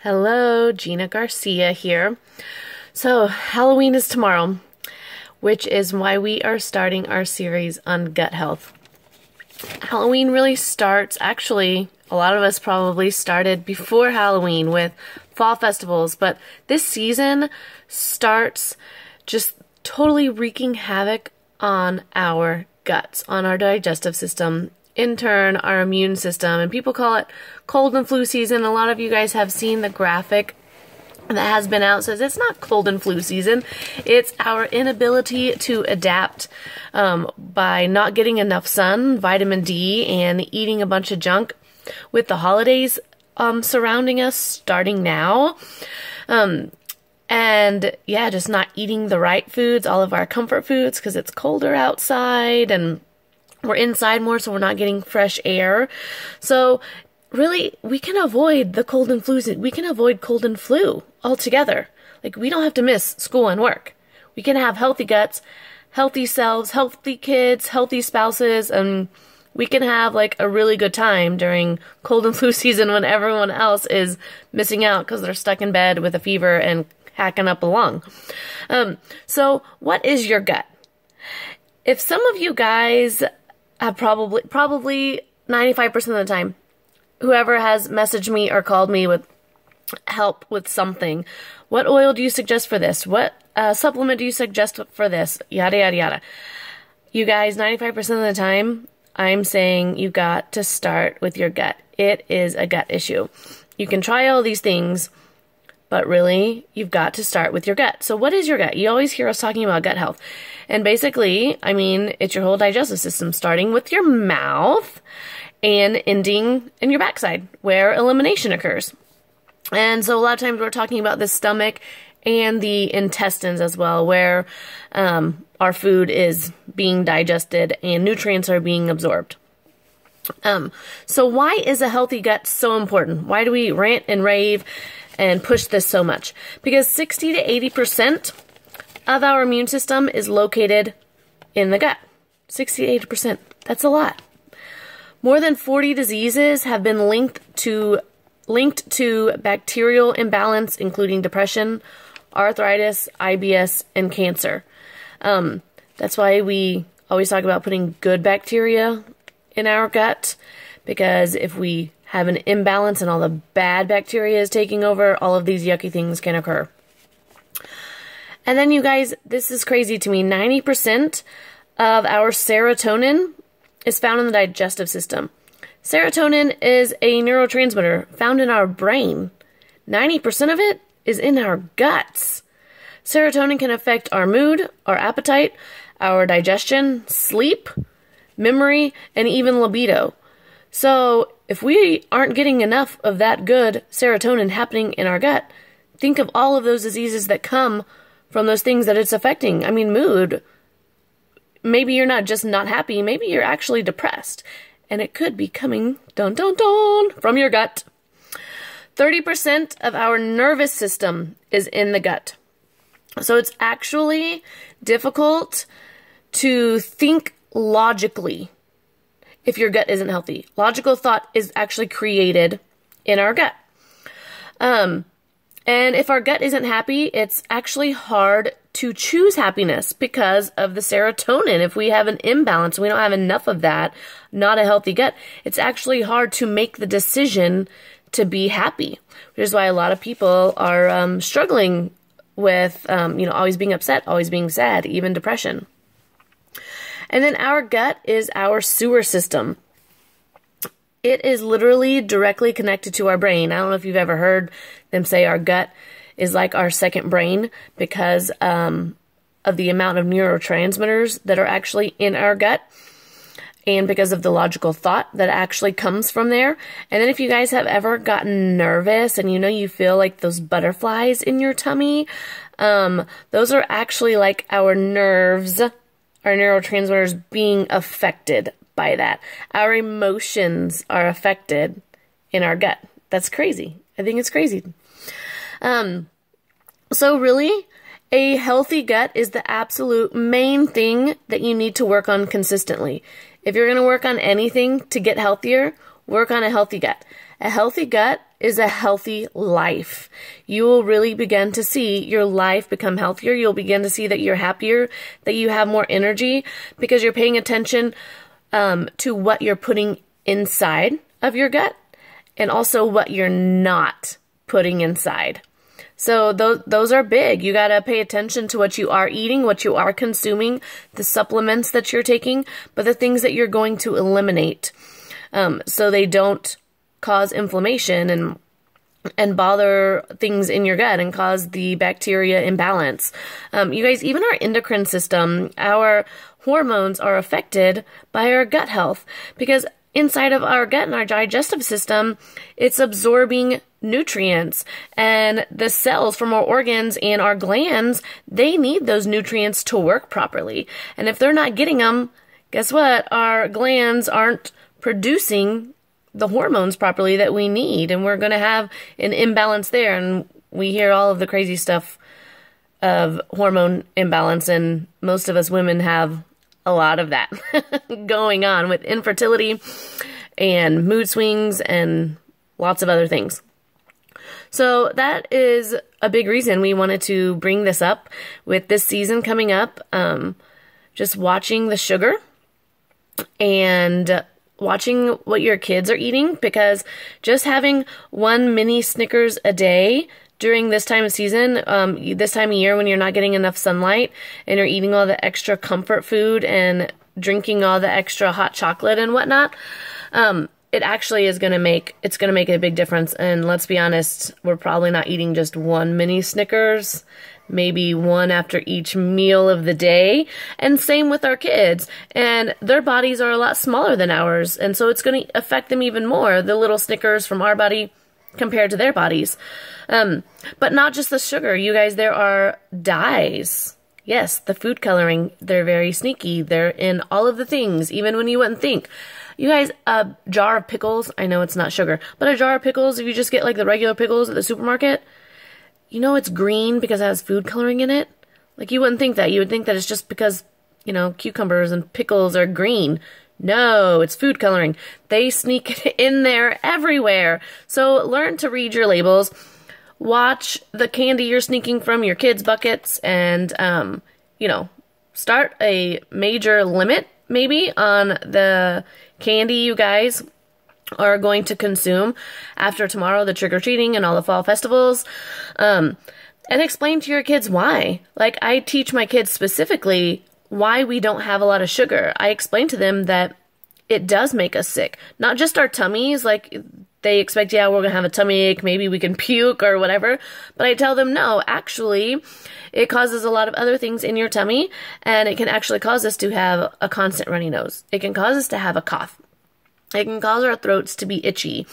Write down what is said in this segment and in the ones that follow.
Hello, Gina Garcia here. So, Halloween is tomorrow, which is why we are starting our series on gut health. Halloween really starts, actually, a lot of us probably started before Halloween with fall festivals, but this season starts just totally wreaking havoc on our guts, on our digestive system, in turn, our immune system, and people call it cold and flu season. A lot of you guys have seen the graphic that has been out. Says it's not cold and flu season. It's our inability to adapt by not getting enough sun, vitamin D, and eating a bunch of junk with the holidays surrounding us starting now. And yeah, just not eating the right foods, all of our comfort foods, because it's colder outside and we're inside more, so we're not getting fresh air. So really, we can avoid the cold and flu. We can avoid cold and flu altogether. Like, we don't have to miss school and work. We can have healthy guts, healthy selves, healthy kids, healthy spouses, and we can have like a really good time during cold and flu season when everyone else is missing out because they're stuck in bed with a fever and hacking up a lung. So what is your gut? If some of you guys have probably 95% of the time, whoever has messaged me or called me with help with something, what oil do you suggest for this? What supplement do you suggest for this? Yada, yada, yada. You guys, 95% of the time, I'm saying you got to start with your gut. It is a gut issue. You can try all these things, but really, you've got to start with your gut. So what is your gut? You always hear us talking about gut health. And basically, I mean, it's your whole digestive system, starting with your mouth and ending in your backside, where elimination occurs. And so a lot of times we're talking about the stomach and the intestines as well, where our food is being digested and nutrients are being absorbed. So why is a healthy gut so important? Why do we rant and rave and push this so much? Because 60 to 80% of our immune system is located in the gut. 60 to 80%. That's a lot. More than 40 diseases have been linked to bacterial imbalance, including depression, arthritis, IBS, and cancer. That's why we always talk about putting good bacteria in our gut, because if we have an imbalance and all the bad bacteria is taking over, all of these yucky things can occur. And then you guys, this is crazy to me, 90% of our serotonin is found in the digestive system. Serotonin is a neurotransmitter found in our brain. 90% of it is in our guts. Serotonin can affect our mood, our appetite, our digestion, sleep, memory, and even libido. So if we aren't getting enough of that good serotonin happening in our gut, think of all of those diseases that come from those things that it's affecting. I mean, mood. Maybe you're not just not happy. Maybe you're actually depressed. And it could be coming, dun, dun, dun, from your gut. 30% of our nervous system is in the gut. So it's actually difficult to think logically if your gut isn't healthy. Logical thought is actually created in our gut. And if our gut isn't happy, it's actually hard to choose happiness because of the serotonin. If we have an imbalance, we don't have enough of that, not a healthy gut, it's actually hard to make the decision to be happy, which is why a lot of people are struggling with, always being upset, always being sad, even depression. And then our gut is our sewer system. It is literally directly connected to our brain. I don't know if you've ever heard them say our gut is like our second brain because of the amount of neurotransmitters that are actually in our gut and because of the logical thought that actually comes from there. And then if you guys have ever gotten nervous and you feel like those butterflies in your tummy, those are actually like our nerves, our neurotransmitters being affected by that. Our emotions are affected in our gut. That's crazy. I think it's crazy. So really, a healthy gut is the absolute main thing that you need to work on consistently. If you're going to work on anything to get healthier, work on a healthy gut. A healthy gut is a healthy life. You will really begin to see your life become healthier. You'll begin to see that you're happier, that you have more energy because you're paying attention to what you're putting inside of your gut and also what you're not putting inside. So those are big. You got to pay attention to what you are eating, what you are consuming, the supplements that you're taking, but the things that you're going to eliminate so they don't cause inflammation and bother things in your gut and cause the bacteria imbalance. You guys, even our endocrine system, our hormones are affected by our gut health because inside of our gut and our digestive system, it's absorbing nutrients, and the cells from our organs and our glands, they need those nutrients to work properly. And if they're not getting them, guess what? Our glands aren't producing the hormones properly that we need, and we're going to have an imbalance there. And we hear all of the crazy stuff of hormone imbalance, and most of us women have a lot of that going on with infertility and mood swings and lots of other things. So that is a big reason we wanted to bring this up with this season coming up. Just watching the sugar and watching what your kids are eating, because just having one mini Snickers a day during this time of season, this time of year when you're not getting enough sunlight and you're eating all the extra comfort food and drinking all the extra hot chocolate and whatnot, it actually is going to make a big difference. And let's be honest, we're probably not eating just one mini Snickers, maybe one after each meal of the day. And same with our kids. And their bodies are a lot smaller than ours. And so it's going to affect them even more, the little Snickers from our body compared to their bodies. But not just the sugar, you guys, there are dyes. Yes, the food coloring, they're very sneaky. They're in all of the things, even when you wouldn't think. You guys, a jar of pickles, I know it's not sugar, but a jar of pickles, if you just get like the regular pickles at the supermarket, you know it's green because it has food coloring in it? Like you wouldn't think that. You would think that it's just because, you know, cucumbers and pickles are green. No, it's food coloring. They sneak it in there everywhere. So learn to read your labels. Watch the candy you're sneaking from your kids' buckets and, you know, start a major limit maybe on the candy you guys are going to consume after tomorrow, the trick-or-treating and all the fall festivals. And explain to your kids why. Like, I teach my kids specifically why we don't have a lot of sugar. I explain to them that it does make us sick. Not just our tummies, like they expect, yeah, we're going to have a tummy ache, maybe we can puke or whatever. But I tell them, no, actually, it causes a lot of other things in your tummy, and it can actually cause us to have a constant runny nose. It can cause us to have a cough. It can cause our throats to be itchy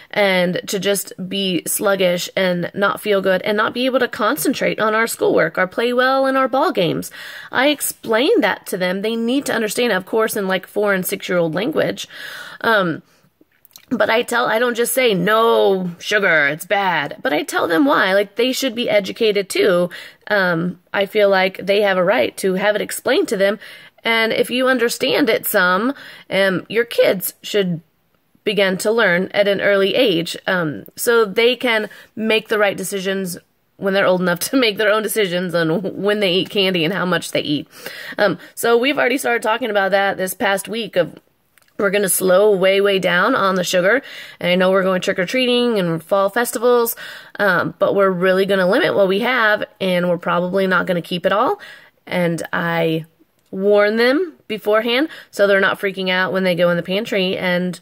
and to just be sluggish and not feel good and not be able to concentrate on our schoolwork or play well in our ball games. I explain that to them. They need to understand, of course, in like 4- and 6-year-old language. But I don't just say, no sugar, it's bad. But I tell them why. Like, they should be educated too. I feel like they have a right to have it explained to them. And if you understand it some, your kids should begin to learn at an early age, so they can make the right decisions when they're old enough to make their own decisions on when they eat candy and how much they eat. So we've already started talking about that this past week of we're going to slow way down on the sugar. And I know we're going trick-or-treating and fall festivals, but we're really going to limit what we have, and we're probably not going to keep it all. And I warn them beforehand so they're not freaking out when they go in the pantry and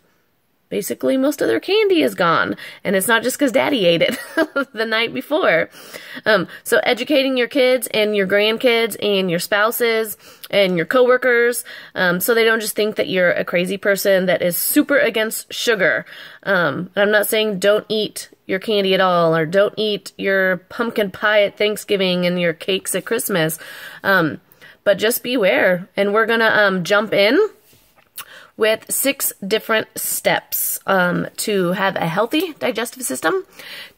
basically most of their candy is gone. And it's not just because daddy ate it the night before. So educating your kids and your grandkids and your spouses and your coworkers, so they don't just think that you're a crazy person that is super against sugar. I'm not saying don't eat your candy at all, or don't eat your pumpkin pie at Thanksgiving and your cakes at Christmas. But just beware. And we're gonna jump in with 6 different steps to have a healthy digestive system,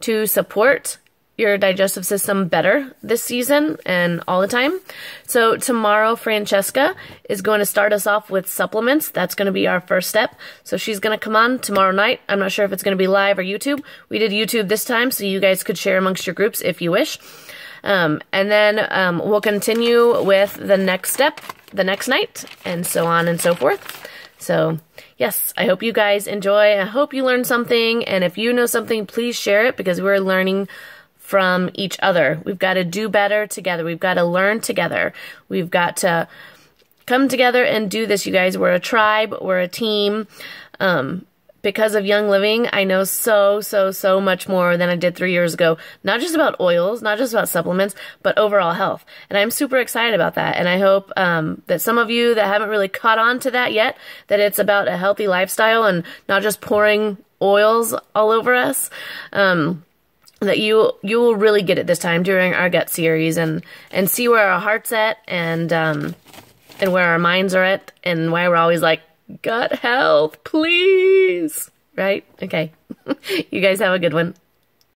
to support your digestive system better this season and all the time. So tomorrow, Francesca is going to start us off with supplements. That's going to be our first step. So she's going to come on tomorrow night. I'm not sure if it's going to be live or YouTube. We did YouTube this time, so you guys could share amongst your groups if you wish. And then we'll continue with the next step the next night, and so on and so forth. So, yes, I hope you guys enjoy. I hope you learned something, and if you know something, please share it, because we're learning from each other. We've got to do better together. We've got to learn together. We've got to come together and do this, you guys. We're a tribe. We're a team. Because of Young Living, I know so much more than I did 3 years ago. Not just about oils, not just about supplements, but overall health. And I'm super excited about that. And I hope that some of you that haven't really caught on to that yet, that it's about a healthy lifestyle and not just pouring oils all over us, that you will really get it this time during our gut series, and see where our heart's at, and where our minds are at, and why we're always like, gut health, please. Right? Okay. You guys have a good one.